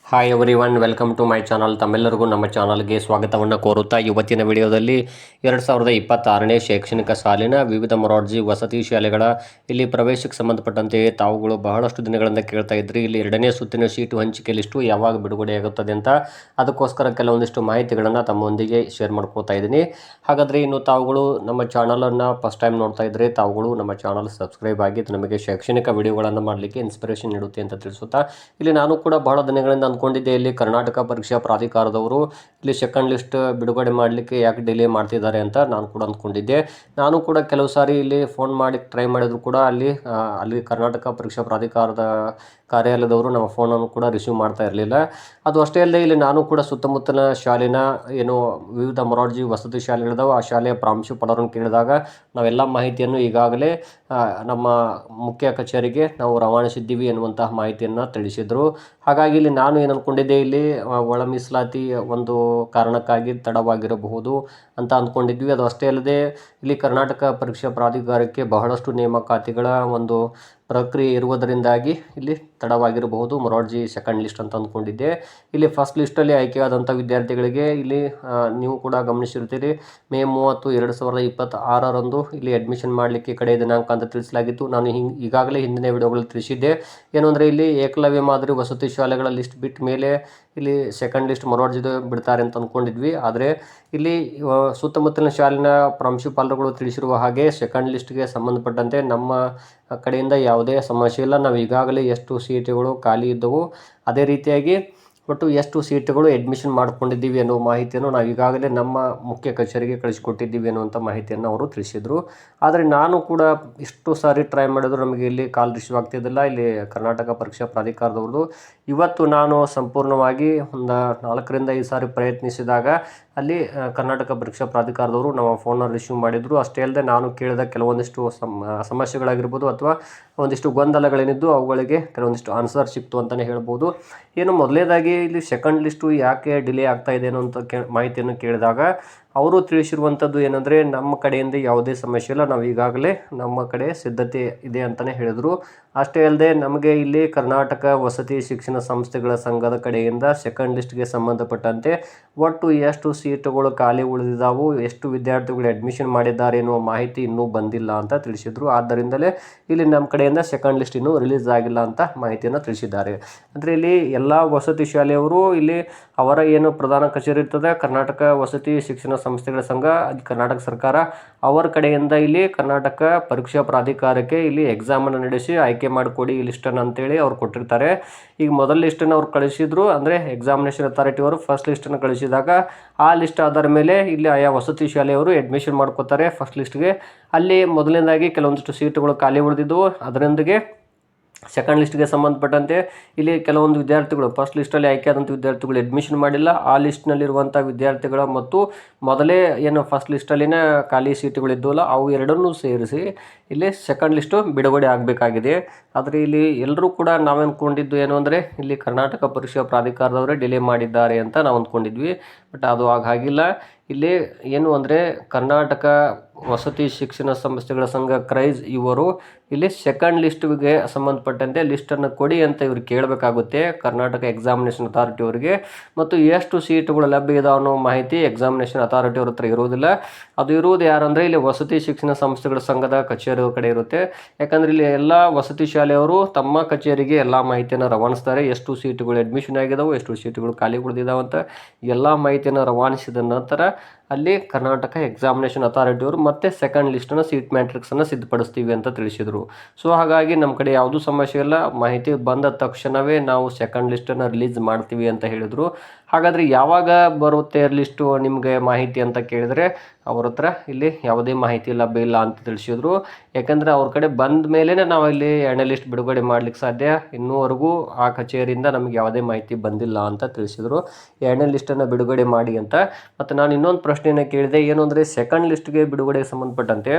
Hi everyone, welcome to my channel. ತಮ್ಮೆಲ್ಲರಿಗೂ ನಮ್ಮ ಚಾನಲ್ಗೆ ಸ್ವಾಗತವನ್ನು ಕೋರುತ್ತಾ ಇವತ್ತಿನ ವಿಡಿಯೋದಲ್ಲಿ 2026ನೇ ಶೈಕ್ಷಣಿಕ ಸಾಲಿನ ವಿವಿಧ ಮೊರಾರ್ಜಿ ವಸತಿ ಶಾಲೆಗಳ ಇಲ್ಲಿ ಪ್ರವೇಶಕ್ಕೆ ಸಂಬಂಧಪಟ್ಟಂತೆ ತಾವುಗಳು ಬಹಳಷ್ಟು ದಿನಗಳಿಂದ ಕೇಳ್ತಾ ಇದ್ರಿ. ಇಲ್ಲಿ ಎರಡನೇ ಸುತ್ತಿನ ಸೀಟು ಹಂಚಿಕೆ ಲಿಸ್ಟು ಯಾವಾಗ ಬಿಡುಗಡೆಯಾಗುತ್ತದೆ ಅಂತ, ಅದಕ್ಕೋಸ್ಕರ ಕೆಲವೊಂದಿಷ್ಟು ಮಾಹಿತಿಗಳನ್ನು ತಮ್ಮೊಂದಿಗೆ ಶೇರ್ ಮಾಡ್ಕೋತಾ ಇದ್ದೀನಿ. ಹಾಗಾದರೆ ಇನ್ನು ತಾವುಗಳು ನಮ್ಮ ಚಾನಲನ್ನು ಫಸ್ಟ್ ಟೈಮ್ ನೋಡ್ತಾ ಇದ್ದರೆ ತಾವುಗಳು ನಮ್ಮ ಚಾನಲ್ ಸಬ್ಸ್ಕ್ರೈಬ್ ಆಗಿ ನಮಗೆ ಶೈಕ್ಷಣಿಕ ವಿಡಿಯೋಗಳನ್ನು ಮಾಡಲಿಕ್ಕೆ ಇನ್ಸ್ಪಿರೇಷನ್ ನೀಡುತ್ತೆ ಅಂತ ತಿಳಿಸುತ್ತಾ, ಇಲ್ಲಿ ನಾನು ಕೂಡ ಬಹಳ ದಿನಗಳಿಂದ ಅಂದ್ಕೊಂಡಿದ್ದೆ ಇಲ್ಲಿ ಕರ್ನಾಟಕ ಪರೀಕ್ಷಾ ಪ್ರಾಧಿಕಾರದವರು ಇಲ್ಲಿ ಸೆಕೆಂಡ್ ಲಿಸ್ಟ್ ಬಿಡುಗಡೆ ಮಾಡಲಿಕ್ಕೆ ಯಾಕೆ ಡಿಲೇ ಮಾಡ್ತಿದ್ದಾರೆ ಅಂತ ನಾನು ಕೂಡ ಅಂದ್ಕೊಂಡಿದ್ದೆ. ನಾನು ಕೂಡ ಕೆಲವು ಸಾರಿ ಇಲ್ಲಿ ಫೋನ್ ಮಾಡಿ ಟ್ರೈ ಮಾಡಿದ್ರು ಕೂಡ ಅಲ್ಲಿ ಕರ್ನಾಟಕ ಪರೀಕ್ಷಾ ಪ್ರಾಧಿಕಾರದ ಕಾರ್ಯಾಲಯದವರು ನಮ್ಮ ಫೋನನ್ನು ಕೂಡ ರಿಸೀವ್ ಮಾಡ್ತಾ ಇರಲಿಲ್ಲ. ಅದು ಅಷ್ಟೇ ಅಲ್ಲದೆ ಇಲ್ಲಿ ನಾನು ಕೂಡ ಸುತ್ತಮುತ್ತಲ ಶಾಲೆನ ವಿವಿಧ ಮೊರಾರ್ಜಿ ವಸತಿ ಶಾಲೆಗಳಿದಾವೆ ಆ ಶಾಲೆಯ ಪ್ರಾಂಶುಪಾಲರನ್ನು ಕೇಳಿದಾಗ ನಾವೆಲ್ಲ ಮಾಹಿತಿಯನ್ನು ಈಗಾಗಲೇ ನಮ್ಮ ಮುಖ್ಯ ಕಚೇರಿಗೆ ನಾವು ರವಾನಿಸಿದ್ದೀವಿ ಎನ್ನುವಂತಹ ಮಾಹಿತಿಯನ್ನು ತಿಳಿಸಿದರು. ಹಾಗಾಗಿ ಇಲ್ಲಿ ನಾನು ಏನು ಅಂದ್ಕೊಂಡಿದ್ದೆ, ಇಲ್ಲಿ ಒಳ ಮೀಸಲಾತಿ ಒಂದು ಕಾರಣಕ್ಕಾಗಿ ತಡವಾಗಿರಬಹುದು ಅಂತ ಅಂದ್ಕೊಂಡಿದ್ವಿ. ಅದು ಅಷ್ಟೇ ಅಲ್ಲದೆ ಇಲ್ಲಿ ಕರ್ನಾಟಕ ಪರೀಕ್ಷಾ ಪ್ರಾಧಿಕಾರಕ್ಕೆ ಬಹಳಷ್ಟು ನೇಮಕಾತಿಗಳ ಒಂದು ಪ್ರಕ್ರಿಯೆ ಇರುವುದರಿಂದಾಗಿ ಇಲ್ಲಿ ತಡವಾಗಿರಬಹುದು ಮೊರಾರ್ಜಿ ಸೆಕೆಂಡ್ ಲಿಸ್ಟ್ ಅಂತ ಅಂದ್ಕೊಂಡಿದ್ದೆ. ಇಲ್ಲಿ ಫಸ್ಟ್ ಲಿಸ್ಟಲ್ಲಿ ಆಯ್ಕೆಯಾದಂಥ ವಿದ್ಯಾರ್ಥಿಗಳಿಗೆ ಇಲ್ಲಿ ನೀವು ಕೂಡ ಗಮನಿಸಿರ್ತೀರಿ, ಮೇ 30, 2026ರಂದು ಇಲ್ಲಿ ಅಡ್ಮಿಷನ್ ಮಾಡಲಿಕ್ಕೆ ಕಡೆಯ ದಿನಾಂಕ ಅಂತ ತಿಳಿಸಲಾಗಿತ್ತು. ನಾನು ಈಗಾಗಲೇ ಹಿಂದಿನ ವಿಡಿಯೋಗಳಲ್ಲಿ ತಿಳಿಸಿದ್ದೆ. ಏನು ಅಂದರೆ ಇಲ್ಲಿ ಏಕಲವ್ಯ ಮಾದರಿ ವಸತಿ ಶಾಲೆಗಳ ಲಿಸ್ಟ್ ಬಿಟ್ಟ ಮೇಲೆ ಇಲ್ಲಿ ಸೆಕೆಂಡ್ ಲಿಸ್ಟ್ ಮೊರಾರ್ಜಿದು ಬಿಡ್ತಾರೆ ಅಂತ ಅಂದ್ಕೊಂಡಿದ್ವಿ. ಆದರೆ ಇಲ್ಲಿ ಸುತ್ತಮುತ್ತಲಿನ ಶಾಲೆನ ಪ್ರಾಂಶುಪಾಲರುಗಳು ತಿಳಿಸಿರುವ ಹಾಗೆ ಸೆಕೆಂಡ್ ಲಿಸ್ಟ್ಗೆ ಸಂಬಂಧಪಟ್ಟಂತೆ ನಮ್ಮ ಕಡೆಯಿಂದ ಯಾವುದೇ ಸಮಸ್ಯೆ ಇಲ್ಲ. ನಾವು ಈಗಾಗಲೇ ಎಷ್ಟು ಸೀಟುಗಳು ಖಾಲಿ ಇದ್ದವು ಅದೇ ರೀತಿಯಾಗಿ ಒಟ್ಟು ಎಷ್ಟು ಸೀಟುಗಳು ಅಡ್ಮಿಷನ್ ಮಾಡ್ಕೊಂಡಿದ್ದೀವಿ ಅನ್ನೋ ಮಾಹಿತಿಯನ್ನು ನಾವು ಈಗಾಗಲೇ ನಮ್ಮ ಮುಖ್ಯ ಕಚೇರಿಗೆ ಕಳಿಸಿಕೊಟ್ಟಿದ್ದೀವಿ ಅನ್ನುವಂಥ ಮಾಹಿತಿಯನ್ನು ಅವರು ತಿಳಿಸಿದರು. ಆದರೆ ನಾನು ಕೂಡ ಇಷ್ಟು ಸಾರಿ ಟ್ರೈ ಮಾಡಿದ್ರು ನಮಗೆ ಇಲ್ಲಿ ಕಾಲ್ ರಿಸೀವ್ ಆಗ್ತಿದ್ದಿಲ್ಲ ಇಲ್ಲಿ ಕರ್ನಾಟಕ ಪರೀಕ್ಷಾ ಪ್ರಾಧಿಕಾರದವ್ರದ್ದು. ಇವತ್ತು ನಾನು ಸಂಪೂರ್ಣವಾಗಿ ಒಂದು 4ರಿಂದ 5 ಸಾರಿ ಪ್ರಯತ್ನಿಸಿದಾಗ ಅಲ್ಲಿ ಕರ್ನಾಟಕ ಪರೀಕ್ಷಾ ಪ್ರಾಧಿಕಾರದವರು ನಮ್ಮ ಫೋನನ್ನು ರಿಸೀವ್ ಮಾಡಿದರು. ಅಷ್ಟೇ ಅಲ್ಲದೆ ನಾನು ಕೇಳಿದ ಕೆಲವೊಂದಿಷ್ಟು ಸಮಸ್ಯೆಗಳಾಗಿರ್ಬೋದು ಅಥವಾ ಒಂದಿಷ್ಟು ಗೊಂದಲಗಳೇನಿದ್ದು ಅವುಗಳಿಗೆ ಕೆಲವೊಂದಿಷ್ಟು ಆನ್ಸರ್ ಸಿಕ್ತು ಅಂತಲೇ ಹೇಳ್ಬೋದು. ಮೊದಲನೇದಾಗಿ ಇಲ್ಲಿ ಸೆಕೆಂಡ್ ಲಿಸ್ಟು ಯಾಕೆ ಡಿಲೇ ಆಗ್ತಾ ಇದೆ ಅಂತ ಮಾಹಿತಿಯನ್ನು ಕೇಳಿದಾಗ ಅವರು ತಿಳಿಸಿರುವಂಥದ್ದು ಏನಂದರೆ, ನಮ್ಮ ಕಡೆಯಿಂದ ಯಾವುದೇ ಸಮಸ್ಯೆ ಇಲ್ಲ, ನಾವು ಈಗಾಗಲೇ ನಮ್ಮ ಕಡೆ ಸಿದ್ಧತೆ ಇದೆ ಅಂತಲೇ ಹೇಳಿದರು. ಅಷ್ಟೇ ಅಲ್ಲದೆ ನಮಗೆ ಇಲ್ಲಿ ಕರ್ನಾಟಕ ವಸತಿ ಶಿಕ್ಷಣ ಸಂಸ್ಥೆಗಳ ಸಂಘದ ಕಡೆಯಿಂದ ಸೆಕೆಂಡ್ ಲಿಸ್ಟ್ಗೆ ಸಂಬಂಧಪಟ್ಟಂತೆ ಒಟ್ಟು ಎಷ್ಟು ಸೀಟುಗಳು ಖಾಲಿ ಉಳಿದಿದ್ದಾವು, ಎಷ್ಟು ವಿದ್ಯಾರ್ಥಿಗಳು ಅಡ್ಮಿಷನ್ ಮಾಡಿದ್ದಾರೆ ಎನ್ನುವ ಮಾಹಿತಿ ಇನ್ನೂ ಬಂದಿಲ್ಲ ಅಂತ ತಿಳಿಸಿದರು. ಆದ್ದರಿಂದಲೇ ಇಲ್ಲಿ ನಮ್ಮ ಕಡೆಯಿಂದ ಸೆಕೆಂಡ್ ಲಿಸ್ಟ್ ಇನ್ನೂ ರಿಲೀಸ್ ಆಗಿಲ್ಲ ಅಂತ ಮಾಹಿತಿಯನ್ನು ತಿಳಿಸಿದ್ದಾರೆ. ಅಂದರೆ ಇಲ್ಲಿ ಎಲ್ಲ ವಸತಿ ಶಾಲೆಯವರು ಇಲ್ಲಿ ಅವರ ಏನು ಪ್ರಧಾನ ಕಚೇರಿ ಇರ್ತದೆ ಕರ್ನಾಟಕ ವಸತಿ ಶಿಕ್ಷಣ ಸಂಸ್ಥೆಗಳ ಸಂಘ, ಕರ್ನಾಟಕ ಸರ್ಕಾರ, ಅವರ ಕಡೆಯಿಂದ ಇಲ್ಲಿ ಕರ್ನಾಟಕ ಪರೀಕ್ಷಾ ಪ್ರಾಧಿಕಾರಕ್ಕೆ ಇಲ್ಲಿ ಎಕ್ಸಾಮನ್ನು ನಡೆಸಿ ಆಯ್ಕೆ ಮಾಡಿಕೊಡಿ ಈ ಲಿಸ್ಟನ್ನು ಅಂತೇಳಿ ಅವ್ರು ಕೊಟ್ಟಿರ್ತಾರೆ. ಈಗ ಮೊದಲ ಲಿಸ್ಟನ್ನು ಅವ್ರು ಕಳಿಸಿದ್ರು, ಅಂದರೆ ಎಕ್ಸಾಮಿನೇಷನ್ ಅಥಾರಿಟಿ ಅವರು ಫಸ್ಟ್ ಲಿಸ್ಟನ್ನು ಕಳಿಸಿದಾಗ ಆ ಲಿಸ್ಟ್ ಆಧಾರ ಮೇಲೆ ಇಲ್ಲಿ ಆಯಾ ವಸತಿ ಶಾಲೆಯವರು ಅಡ್ಮಿಷನ್ ಮಾಡ್ಕೋತಾರೆ ಫಸ್ಟ್ ಲಿಸ್ಟ್ಗೆ. ಅಲ್ಲಿ ಮೊದಲನೇದಾಗಿ ಕೆಲವೊಂದಿಷ್ಟು ಸೀಟುಗಳು ಖಾಲಿ ಉಳಿದಿದ್ದವು. ಅದರೊಂದಿಗೆ ಸೆಕೆಂಡ್ ಲಿಸ್ಟ್ಗೆ ಸಂಬಂಧಪಟ್ಟಂತೆ ಇಲ್ಲಿ ಕೆಲವೊಂದು ವಿದ್ಯಾರ್ಥಿಗಳು ಫಸ್ಟ್ ಲಿಸ್ಟಲ್ಲಿ ಆಯ್ಕೆಯಾದಂಥ ವಿದ್ಯಾರ್ಥಿಗಳು ಅಡ್ಮಿಷನ್ ಮಾಡಿಲ್ಲ. ಆ ಲಿಸ್ಟ್ನಲ್ಲಿರುವಂಥ ವಿದ್ಯಾರ್ಥಿಗಳ ಮತ್ತು ಮೊದಲೇ ಏನು ಫಸ್ಟ್ ಲಿಸ್ಟಲ್ಲಿನ ಖಾಲಿ ಸೀಟುಗಳಿದ್ದವಲ್ಲ ಅವು ಎರಡನ್ನೂ ಸೇರಿಸಿ ಇಲ್ಲಿ ಸೆಕೆಂಡ್ ಲಿಸ್ಟು ಬಿಡುಗಡೆ ಆಗಬೇಕಾಗಿದೆ. ಆದರೆ ಇಲ್ಲಿ ಎಲ್ಲರೂ ಕೂಡ ನಾವು ಅಂದ್ಕೊಂಡಿದ್ದು ಏನು ಅಂದರೆ, ಇಲ್ಲಿ ಕರ್ನಾಟಕ ಪರೀಕ್ಷಾ ಪ್ರಾಧಿಕಾರದವರೇ ಡಿಲೇ ಮಾಡಿದ್ದಾರೆ ಅಂತ ನಾವು ಅಂದ್ಕೊಂಡಿದ್ವಿ. ಬಟ್ ಅದು ಹಾಗಿಲ್ಲ. ಇಲ್ಲಿ ಏನು ಅಂದರೆ ಕರ್ನಾಟಕ ವಸತಿ ಶಿಕ್ಷಣ ಸಂಸ್ಥೆಗಳ ಸಂಘ ಕ್ರೈಸ್ ಇವರು ಇಲ್ಲಿ ಸೆಕೆಂಡ್ ಲಿಸ್ಟ್ಗೆ ಸಂಬಂಧಪಟ್ಟಂತೆ ಲಿಸ್ಟನ್ನು ಕೊಡಿ ಅಂತ ಇವ್ರು ಕೇಳಬೇಕಾಗುತ್ತೆ ಕರ್ನಾಟಕ ಎಕ್ಸಾಮಿನೇಷನ್ ಅಥಾರಿಟಿ ಅವರಿಗೆ. ಮತ್ತು ಎಷ್ಟು ಸೀಟುಗಳು ಲಭ್ಯ ಇದಾವೆ ಅನ್ನೋ ಮಾಹಿತಿ ಎಕ್ಸಾಮಿನೇಷನ್ ಅಥಾರಿಟಿ ಅವ್ರ ಹತ್ರ ಇರೋದಿಲ್ಲ. ಅದು ಇರುವುದು ಯಾರಂದರೆ ಇಲ್ಲಿ ವಸತಿ ಶಿಕ್ಷಣ ಸಂಸ್ಥೆಗಳ ಸಂಘದ ಕಚೇರಿಯವ್ರ ಕಡೆ ಇರುತ್ತೆ. ಯಾಕಂದರೆ ಇಲ್ಲಿ ಎಲ್ಲ ವಸತಿ ಶಾಲೆಯವರು ತಮ್ಮ ಕಚೇರಿಗೆ ಎಲ್ಲ ಮಾಹಿತಿಯನ್ನು ರವಾನಿಸ್ತಾರೆ. ಎಷ್ಟು ಸೀಟುಗಳು ಅಡ್ಮಿಷನ್ ಆಗಿದಾವೆ, ಎಷ್ಟು ಸೀಟುಗಳು ಖಾಲಿ ಉಳಿದಿದ್ದಾವೆ ಅಂತ ಎಲ್ಲ ಮಾಹಿತಿಯನ್ನು ರವಾನಿಸಿದ ನಂತರ ಅಲ್ಲಿ ಕರ್ನಾಟಕ ಎಕ್ಸಾಮಿನೇಷನ್ ಅಥಾರಿಟಿಯವರು ಮತ್ತೆ ಸೆಕೆಂಡ್ ಲಿಸ್ಟನ್ನು ಸೀಟ್ ಮ್ಯಾಟ್ರಿಕ್ಸನ್ನು ಸಿದ್ಧಪಡಿಸ್ತೀವಿ ಅಂತ ತಿಳಿಸಿದರು. ಸೊ ಹಾಗಾಗಿ ನಮ್ಮ ಕಡೆ ಯಾವುದೂ ಸಮಸ್ಯೆ ಇಲ್ಲ, ಮಾಹಿತಿ ಬಂದ ತಕ್ಷಣವೇ ನಾವು ಸೆಕೆಂಡ್ ಲಿಸ್ಟನ್ನು ರಿಲೀಸ್ ಮಾಡ್ತೀವಿ ಅಂತ ಹೇಳಿದರು. ಹಾಗಾದರೆ ಯಾವಾಗ ಬರುತ್ತೆ ಲಿಸ್ಟು ನಿಮಗೆ ಮಾಹಿತಿ ಅಂತ ಕೇಳಿದರೆ ಅವ್ರ ಹತ್ರ ಇಲ್ಲಿ ಯಾವುದೇ ಮಾಹಿತಿ ಲಭ್ಯ ಇಲ್ಲ ಅಂತ ತಿಳಿಸಿದ್ರು. ಯಾಕಂದರೆ ಅವ್ರ ಕಡೆ ಬಂದ ಮೇಲೇ ನಾವು ಇಲ್ಲಿ ಎರಡನೇ ಲಿಸ್ಟ್ ಬಿಡುಗಡೆ ಮಾಡಲಿಕ್ಕೆ ಸಾಧ್ಯ. ಇನ್ನೂವರೆಗೂ ಆ ಕಚೇರಿಯಿಂದ ನಮಗೆ ಯಾವುದೇ ಮಾಹಿತಿ ಬಂದಿಲ್ಲ ಅಂತ ತಿಳಿಸಿದರು. ಎರಡನೇ ಲಿಸ್ಟನ್ನು ಬಿಡುಗಡೆ ಮಾಡಿ ಅಂತ. ಮತ್ತು ನಾನು ಇನ್ನೊಂದು ಪ್ರಶ್ನೆಯನ್ನು ಕೇಳಿದೆ, ಏನು ಅಂದರೆ ಸೆಕೆಂಡ್ ಲಿಸ್ಟ್ಗೆ ಬಿಡುಗಡೆಗೆ ಸಂಬಂಧಪಟ್ಟಂತೆ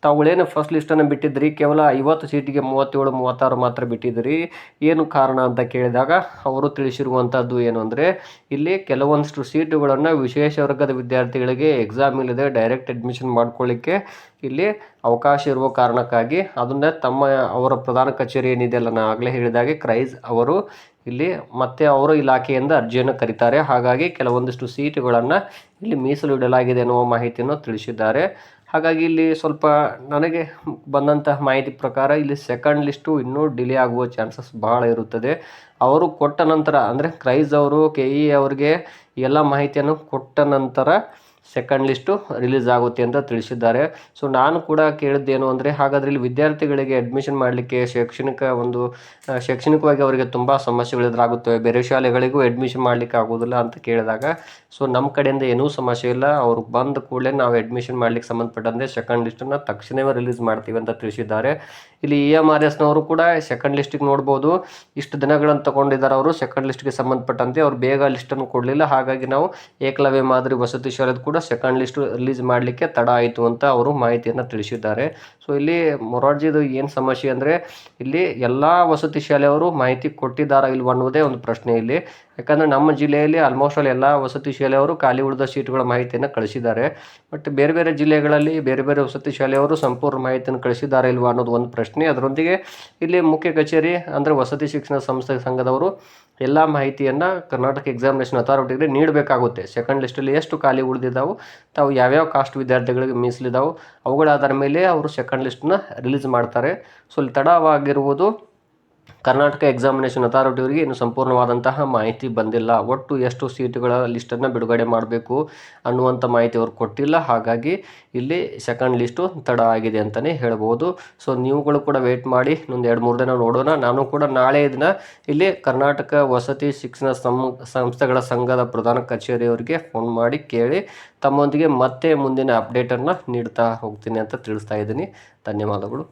ತಾವುಗಳೇನು ಫಸ್ಟ್ ಲಿಸ್ಟನ್ನು ಬಿಟ್ಟಿದ್ರಿ, ಕೇವಲ 50 ಸೀಟಿಗೆ 37, 36 ಮಾತ್ರ ಬಿಟ್ಟಿದ್ರಿ, ಏನು ಕಾರಣ ಅಂತ ಕೇಳಿದಾಗ ಅವರು ತಿಳಿಸಿರುವಂಥದ್ದು ಏನು ಅಂದರೆ, ಇಲ್ಲಿ ಕೆಲವೊಂದಿಷ್ಟು ಸೀಟುಗಳನ್ನು ವಿಶೇಷ ವರ್ಗದ ವಿದ್ಯಾರ್ಥಿಗಳಿಗೆ ಎಕ್ಸಾಮ್ ಇಲ್ಲದೆ ಡೈರೆಕ್ಟ್ ಅಡ್ಮಿಷನ್ ಮಾಡ್ಕೊಳ್ಳಿಕ್ಕೆ ಇಲ್ಲಿ ಅವಕಾಶ ಇರುವ ಕಾರಣಕ್ಕಾಗಿ ಅದನ್ನು ಅವರ ಪ್ರಧಾನ ಕಚೇರಿ ಏನಿದೆಯಲ್ಲ, ನಾನು ಆಗಲೇ ಹೇಳಿದಾಗೆ ಕ್ರೈಸ್ ಅವರು ಇಲ್ಲಿ ಮತ್ತೆ ಅವರು ಇಲಾಖೆಯಿಂದ ಅರ್ಜಿಯನ್ನು ಕರೀತಾರೆ. ಹಾಗಾಗಿ ಕೆಲವೊಂದಿಷ್ಟು ಸೀಟುಗಳನ್ನು ಇಲ್ಲಿ ಮೀಸಲು ಇಡಲಾಗಿದೆ ಎನ್ನುವ ಮಾಹಿತಿಯನ್ನು ತಿಳಿಸಿದ್ದಾರೆ. ಹಾಗಾಗಿ ಇಲ್ಲಿ ಸ್ವಲ್ಪ ನನಗೆ ಬಂದಂತಹ ಮಾಹಿತಿ ಪ್ರಕಾರ ಇಲ್ಲಿ ಸೆಕೆಂಡ್ ಲಿಸ್ಟು ಇನ್ನೂ ಡಿಲೇ ಆಗುವ ಚಾನ್ಸಸ್ ಬಹಳ ಇರುತ್ತದೆ. ಅವರು ಕೊಟ್ಟ ನಂತರ ಅಂದರೆ ಕ್ರೈಸ್ ಅವರು KE ಅವರಿಗೆ ಎಲ್ಲ ಮಾಹಿತಿಯನ್ನು ಕೊಟ್ಟ ನಂತರ ಸೆಕೆಂಡ್ ಲಿಸ್ಟು ರಿಲೀಸ್ ಆಗುತ್ತೆ ಅಂತ ತಿಳಿಸಿದ್ದಾರೆ. ಸೊ ನಾನು ಕೂಡ ಕೇಳಿದ್ದೇನು ಅಂದರೆ, ಹಾಗಾದರೆ ಇಲ್ಲಿ ವಿದ್ಯಾರ್ಥಿಗಳಿಗೆ ಅಡ್ಮಿಷನ್ ಮಾಡಲಿಕ್ಕೆ ಶೈಕ್ಷಣಿಕವಾಗಿ ಅವರಿಗೆ ತುಂಬ ಸಮಸ್ಯೆಗಳು ಎದುರಾಗುತ್ತವೆ, ಬೇರೆ ಶಾಲೆಗಳಿಗೂ ಅಡ್ಮಿಷನ್ ಮಾಡಲಿಕ್ಕೆ ಆಗೋದಿಲ್ಲ ಅಂತ ಕೇಳಿದಾಗ, ಸೊ ನಮ್ಮ ಕಡೆಯಿಂದ ಏನೂ ಸಮಸ್ಯೆ ಇಲ್ಲ, ಅವ್ರು ಬಂದ ಕೂಡಲೇ ನಾವು ಅಡ್ಮಿಷನ್ ಮಾಡಲಿಕ್ಕೆ ಸಂಬಂಧಪಟ್ಟಂತೆ ಸೆಕೆಂಡ್ ಲಿಸ್ಟನ್ನು ತಕ್ಷಣವೇ ರಿಲೀಸ್ ಮಾಡ್ತೀವಿ ಅಂತ ತಿಳಿಸಿದ್ದಾರೆ. ಇಲ್ಲಿ EMRSನವರು ಕೂಡ ಸೆಕೆಂಡ್ ಲಿಸ್ಟಿಗೆ ನೋಡ್ಬೋದು, ಇಷ್ಟು ದಿನಗಳನ್ನು ತಗೊಂಡಿದ್ದಾರೆ ಅವರು ಸೆಕೆಂಡ್ ಲಿಸ್ಟ್ಗೆ ಸಂಬಂಧಪಟ್ಟಂತೆ, ಅವ್ರು ಬೇಗ ಲಿಸ್ಟನ್ನು ಕೊಡಲಿಲ್ಲ. ಹಾಗಾಗಿ ನಾವು ಏಕಲವ್ಯ ಮಾದರಿ ವಸತಿ ಶಾಲೆದು ಕೂಡ ಸೆಕೆಂಡ್ ಲಿಸ್ಟ್ ರಿಲೀಸ್ ಮಾಡಲಿಕ್ಕೆ ತಡ ಆಯಿತು ಅಂತ ಅವರು ಮಾಹಿತಿಯನ್ನು ತಿಳಿಸಿದ್ದಾರೆ. ಸೊ ಇಲ್ಲಿ ಮೊರಾರ್ಜಿದು ಏನು ಸಮಸ್ಯೆ ಅಂದರೆ, ಇಲ್ಲಿ ಎಲ್ಲ ವಸತಿ ಶಾಲೆಯವರು ಮಾಹಿತಿ ಕೊಟ್ಟಿದ್ದಾರಾ ಇಲ್ವ ಅನ್ನೋದೇ ಒಂದು ಪ್ರಶ್ನೆ ಇಲ್ಲಿ. ಯಾಕಂದರೆ ನಮ್ಮ ಜಿಲ್ಲೆಯಲ್ಲಿ ಆಲ್ಮೋಸ್ಟ್ ಆಲ್ ಎಲ್ಲ ವಸತಿ ಶಾಲೆಯವರು ಖಾಲಿ ಉಳಿದ ಸೀಟುಗಳ ಮಾಹಿತಿಯನ್ನು ಕಳಿಸಿದ್ದಾರೆ. ಬಟ್ ಬೇರೆ ಬೇರೆ ಜಿಲ್ಲೆಗಳಲ್ಲಿ ಬೇರೆ ಬೇರೆ ವಸತಿ ಶಾಲೆಯವರು ಸಂಪೂರ್ಣ ಮಾಹಿತಿಯನ್ನು ಕಳಿಸಿದ್ದಾರೆ ಇಲ್ವಾ ಅನ್ನೋದು ಒಂದು ಪ್ರಶ್ನೆ. ಅದರೊಂದಿಗೆ ಇಲ್ಲಿ ಮುಖ್ಯ ಕಚೇರಿ ಅಂದರೆ ವಸತಿ ಶಿಕ್ಷಣ ಸಂಸ್ಥೆ ಸಂಘದವರು ಎಲ್ಲ ಮಾಹಿತಿಯನ್ನು ಕರ್ನಾಟಕ ಎಕ್ಸಾಮಿನೇಷನ್ ಅಥಾರಿಟಿಗೆ ನೀಡಬೇಕಾಗುತ್ತೆ. ಸೆಕೆಂಡ್ ಲಿಸ್ಟಲ್ಲಿ ಎಷ್ಟು ಖಾಲಿ ಉಳಿದಿದ್ದಾವೆ, ತಾವು ಯಾವ್ಯಾವ ಕಾಸ್ಟ್ ವಿದ್ಯಾರ್ಥಿಗಳಿಗೆ ಮೀಸಲಿದ್ದಾವೆ, ಅವುಗಳ ಆಧಾರ ಮೇಲೆ ಅವರು ಸೆಕೆಂಡ್ ಲಿಸ್ಟನ್ನ ರಿಲೀಸ್ ಮಾಡ್ತಾರೆ. ಸೊ ಇಲ್ಲಿ ತಡವಾಗಿರುವುದು ಕರ್ನಾಟಕ ಎಕ್ಸಾಮಿನೇಷನ್ ಅಥಾರಿಟಿಯವರಿಗೆ ಇನ್ನು ಸಂಪೂರ್ಣವಾದಂತಹ ಮಾಹಿತಿ ಬಂದಿಲ್ಲ. ಒಟ್ಟು ಎಷ್ಟು ಸೀಟುಗಳ ಲಿಸ್ಟನ್ನು ಬಿಡುಗಡೆ ಮಾಡಬೇಕು ಅನ್ನುವಂಥ ಮಾಹಿತಿ ಅವರು ಕೊಟ್ಟಿಲ್ಲ. ಹಾಗಾಗಿ ಇಲ್ಲಿ ಸೆಕೆಂಡ್ ಲಿಸ್ಟು ತಡ ಆಗಿದೆ ಅಂತಲೇ ಹೇಳ್ಬೋದು. ಸೊ ನೀವುಗಳು ಕೂಡ ವೆಯ್ಟ್ ಮಾಡಿ, ಇನ್ನೊಂದು 2-3 ದಿನ ನೋಡೋಣ. ನಾನು ಕೂಡ ನಾಳೆ ದಿನ ಇಲ್ಲಿ ಕರ್ನಾಟಕ ವಸತಿ ಶಿಕ್ಷಣ ಸಂಸ್ಥೆಗಳ ಸಂಘದ ಪ್ರಧಾನ ಕಚೇರಿಯವರಿಗೆ ಫೋನ್ ಮಾಡಿ ಕೇಳಿ ತಮ್ಮೊಂದಿಗೆ ಮತ್ತೆ ಮುಂದಿನ ಅಪ್ಡೇಟನ್ನು ನೀಡ್ತಾ ಹೋಗ್ತೀನಿ ಅಂತ ತಿಳಿಸ್ತಾ ಇದ್ದೀನಿ. ಧನ್ಯವಾದಗಳು.